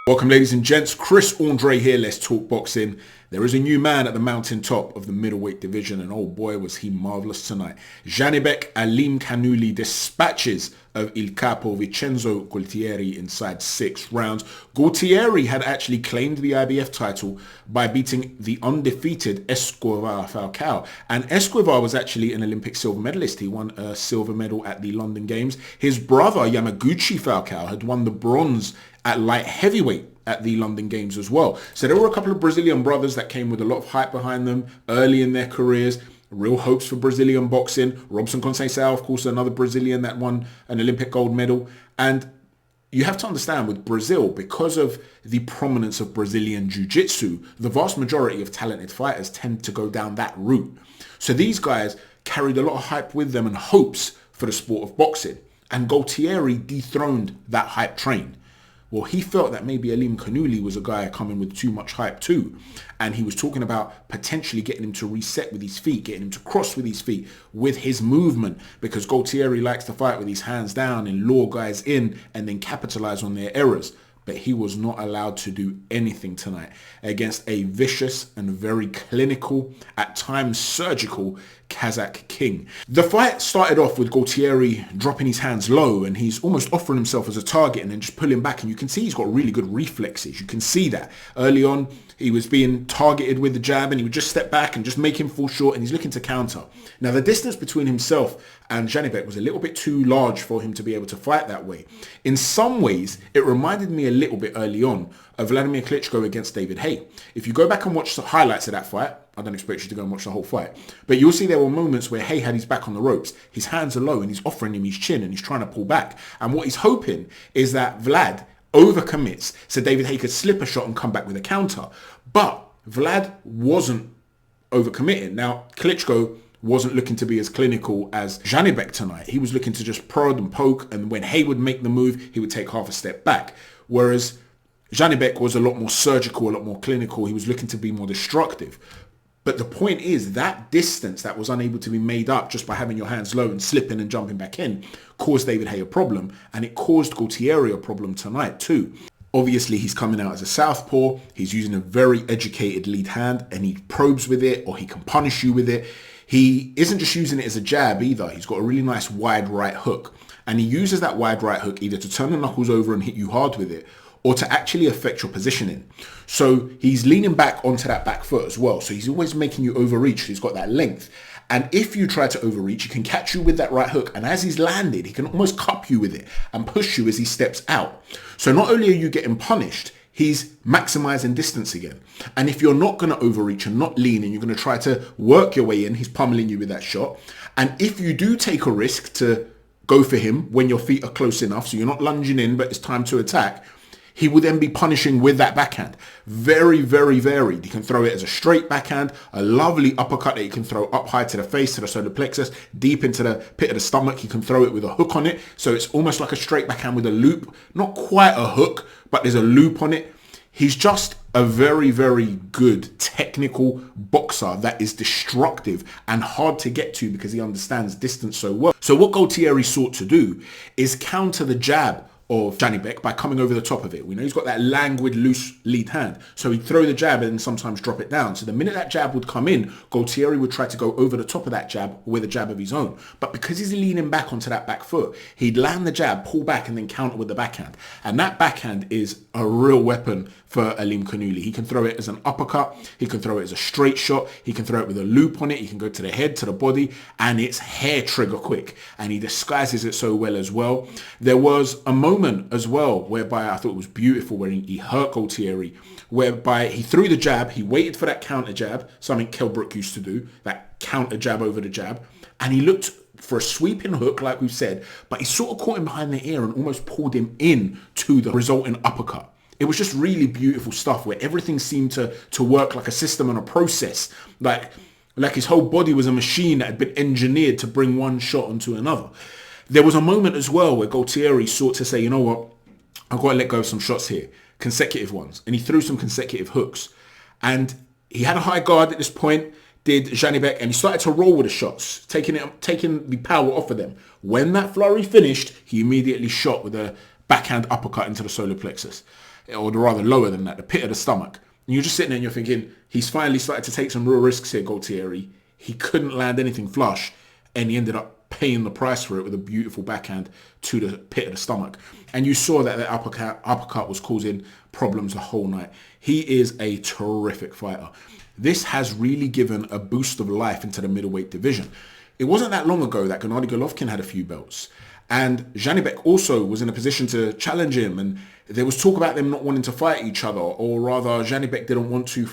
Welcome, ladies and gents. Chris Andre here. Let's talk boxing. There is a new man at the mountaintop of the middleweight division, and oh boy, was he marvelous tonight. Janibek Alimkhanuly dispatches of Il Capo Vincenzo Gaultieri inside 6 rounds. Gaultieri had actually claimed the IBF title by beating the undefeated Escobar Falcao, and Escobar was actually an Olympic silver medalist. He won a silver medal at the London Games. His brother Yamaguchi Falcao had won the bronze at light heavyweight at the London Games as well. So there were a couple of Brazilian brothers that came with a lot of hype behind them early in their careers. Real hopes for Brazilian boxing. Robson Conceição, of course, another Brazilian that won an Olympic gold medal. And you have to understand with Brazil, because of the prominence of Brazilian Jiu-Jitsu, the vast majority of talented fighters tend to go down that route. So these guys carried a lot of hype with them and hopes for the sport of boxing. And Gaultieri dethroned that hype train. Well, he felt that maybe Alimkhanuly was a guy coming with too much hype too. And he was talking about potentially getting him to reset with his feet, getting him to cross with his feet, with his movement, because Gaultieri likes to fight with his hands down and lure guys in and then capitalize on their errors. But he was not allowed to do anything tonight against a vicious and very clinical, at times surgical, Kazakh king. The fight started off with Gaultieri dropping his hands low, and he's almost offering himself as a target and then just pulling back, and you can see he's got really good reflexes. You can see that early on he was being targeted with the jab and he would just step back and just make him fall short, and he's looking to counter. Now the distance between himself and Janibek was a little bit too large for him to be able to fight that way. In some ways it reminded me a little bit early on of Vladimir Klitschko against David Haye. If you go back and watch the highlights of that fight, I don't expect you to go and watch the whole fight, but you'll see there were moments where Haye had his back on the ropes, his hands are low, and he's offering him his chin and he's trying to pull back. And what he's hoping is that Vlad overcommits so David Haye could slip a shot and come back with a counter. But Vlad wasn't overcommitting. Now, Klitschko wasn't looking to be as clinical as Janibek tonight. He was looking to just prod and poke, and when Haye would make the move, he would take half a step back. Whereas Janibek was a lot more surgical, a lot more clinical. He was looking to be more destructive. But the point is that distance that was unable to be made up just by having your hands low and slipping and jumping back in caused David Haye a problem, and it caused Gaultieri a problem tonight too. Obviously, he's coming out as a southpaw. He's using a very educated lead hand, and he probes with it, or he can punish you with it. He isn't just using it as a jab either. He's got a really nice wide right hook, and he uses that wide right hook either to turn the knuckles over and hit you hard with it, or to actually affect your positioning. So he's leaning back onto that back foot as well. So he's always making you overreach. He's got that length. And if you try to overreach, he can catch you with that right hook. And as he's landed, he can almost cup you with it and push you as he steps out. So not only are you getting punished, he's maximizing distance again. And if you're not going to overreach and not lean, and you're going to try to work your way in, he's pummeling you with that shot. And if you do take a risk to go for him when your feet are close enough, so you're not lunging in, but it's time to attack, he will then be punishing with that backhand. Very, very varied. You can throw it as a straight backhand, a lovely uppercut that you can throw up high to the face, to the solar plexus, deep into the pit of the stomach. You can throw it with a hook on it. So it's almost like a straight backhand with a loop. Not quite a hook, but there's a loop on it. He's just a very, very good technical boxer that is destructive and hard to get to because he understands distance so well. So what Gaultieri sought to do is counter the jab of Janibek by coming over the top of it. We know he's got that languid, loose lead hand. So he'd throw the jab and sometimes drop it down. So the minute that jab would come in, Gaultieri would try to go over the top of that jab with a jab of his own. But because he's leaning back onto that back foot, he'd land the jab, pull back, and then counter with the backhand. And that backhand is a real weapon for Alimkhanuly. He can throw it as an uppercut. He can throw it as a straight shot. He can throw it with a loop on it. He can go to the head, to the body, and it's hair trigger quick. And he disguises it so well as well. There was a moment as well whereby I thought it was beautiful, where he hurt Gaultieri, whereby he threw the jab, he waited for that counter jab, something Kell Brook used to do, that counter jab over the jab, and he looked for a sweeping hook like we've said, but he sort of caught him behind the ear and almost pulled him in to the resulting uppercut. It was just really beautiful stuff where everything seemed to work like a system and a process, like his whole body was a machine that had been engineered to bring one shot onto another. There was a moment as well where Gaultieri sought to say, you know what, I've got to let go of some shots here, consecutive ones. And he threw some consecutive hooks. And he had a high guard at this point, did Janibek, and he started to roll with the shots, taking the power off of them. When that flurry finished, he immediately shot with a backhand uppercut into the solar plexus. or rather lower than that, the pit of the stomach. And you're just sitting there and you're thinking, he's finally started to take some real risks here, Gaultieri. He couldn't land anything flush, and he ended up paying the price for it with a beautiful backhand to the pit of the stomach. And you saw that the uppercut was causing problems the whole night. He is a terrific fighter. This has really given a boost of life into the middleweight division. It wasn't that long ago that Gennady Golovkin had a few belts. And Janibek also was in a position to challenge him. And there was talk about them not wanting to fight each other, or rather Janibek didn't want to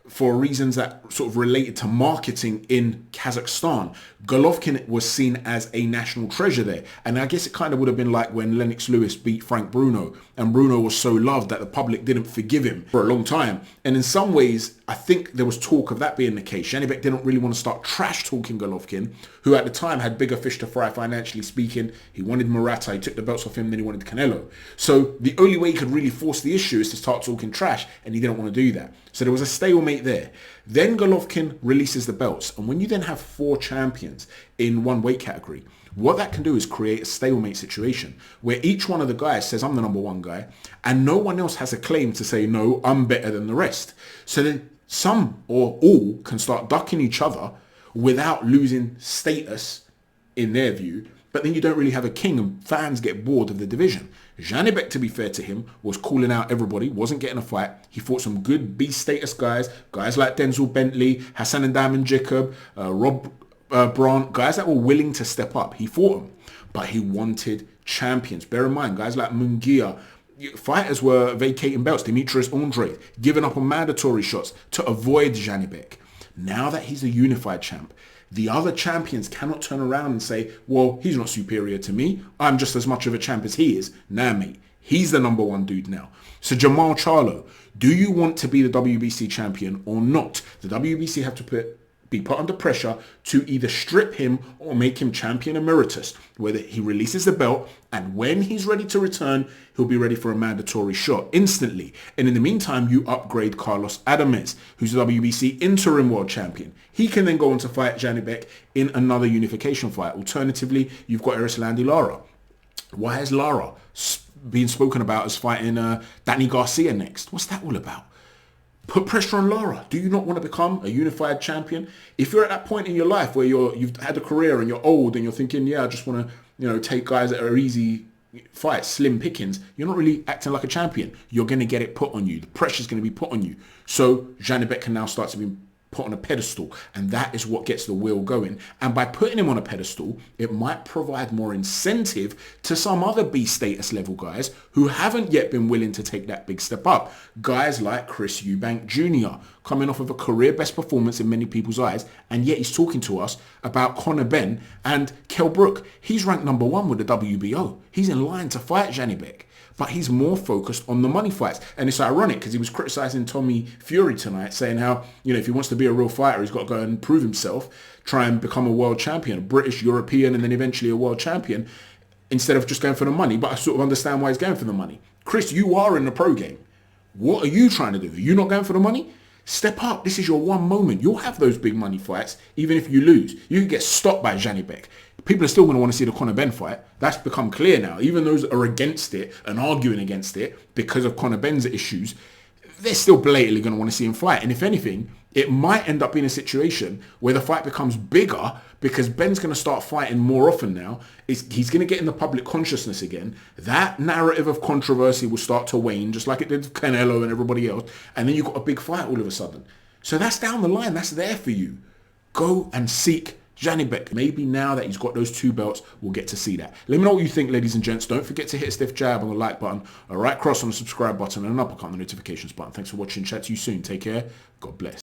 for reasons that sort of related to marketing in Kazakhstan. Golovkin was seen as a national treasure there. And I guess it kind of would have been like when Lennox Lewis beat Frank Bruno, and Bruno was so loved that the public didn't forgive him for a long time. And in some ways, I think there was talk of that being the case. Janibek didn't really want to start trash talking Golovkin, who at the time had bigger fish to fry financially speaking. He wanted Murata, he took the belts off him, then he wanted Canelo. So the only way he could really force the issue is to start talking trash, and he didn't want to do that. So there was a stalemate there. Then Golovkin releases the belts. And when you then have 4 champions in one weight category, what that can do is create a stalemate situation where each one of the guys says, I'm the number one guy, and no one else has a claim to say, no, I'm better than the rest. So then some or all can start ducking each other without losing status in their view. But then you don't really have a king, and fans get bored of the division. Janibek, to be fair to him, was calling out everybody, wasn't getting a fight. He fought some good B-status guys like Denzel Bentley, Hassan and Diamond Jacob, Rob Brandt, guys that were willing to step up. He fought them, but he wanted champions. Bear in mind, guys like Munguia, fighters were vacating belts. Demetrius Andre, giving up on mandatory shots to avoid Janibek. Now that he's a unified champ, the other champions cannot turn around and say, well, he's not superior to me. I'm just as much of a champ as he is. Nah, mate. He's the number one dude now. So Jamal Charlo, do you want to be the WBC champion or not? The WBC have to be put under pressure to either strip him or make him champion emeritus, whether he releases the belt, and when he's ready to return, he'll be ready for a mandatory shot instantly. And in the meantime, you upgrade Carlos Adames, who's the WBC interim world champion. He can then go on to fight Janibek in another unification fight. Alternatively, you've got Erislandy Lara. Why is Lara being spoken about as fighting Danny Garcia next? What's that all about? Put pressure on Lara. Do you not want to become a unified champion? If you're at that point in your life where you've had a career and you're old and you're thinking, yeah, I just want to, take guys that are easy fights, slim pickings, you're not really acting like a champion. You're going to get it put on you. The pressure's going to be put on you. So Janibek can now start to be put on a pedestal, and that is what gets the wheel going. And by putting him on a pedestal, it might provide more incentive to some other B status level guys who haven't yet been willing to take that big step up. Guys like Chris Eubank Jr., coming off of a career best performance in many people's eyes, and yet he's talking to us about Conor Benn and Kell Brook. He's ranked number 1 with the WBO. He's in line to fight Janibek, but he's more focused on the money fights. And it's ironic because he was criticizing Tommy Fury tonight, saying how, if he wants to be a real fighter, he's got to go and prove himself, try and become a world champion, a British, European, and then eventually a world champion, instead of just going for the money. But I sort of understand why he's going for the money. Chris, you are in the pro game. What are you trying to do? Are you not going for the money? Step up. This is your one moment. You'll have those big money fights, even if you lose. You can get stopped by Janibek. People are still going to want to see the Conor Benn fight. That's become clear now. Even those that are against it and arguing against it because of Conor Benn's issues, they're still blatantly going to want to see him fight. And if anything, it might end up being a situation where the fight becomes bigger because Ben's going to start fighting more often now. He's going to get in the public consciousness again. That narrative of controversy will start to wane, just like it did with Canelo and everybody else. And then you've got a big fight all of a sudden. So that's down the line. That's there for you. Go and seek Janibek. Maybe now that he's got those 2 belts, we'll get to see that. Let me know what you think, ladies and gents. Don't forget to hit a stiff jab on the like button, a right cross on the subscribe button, and an uppercut on the notifications button. Thanks for watching. Chat to you soon. Take care. God bless.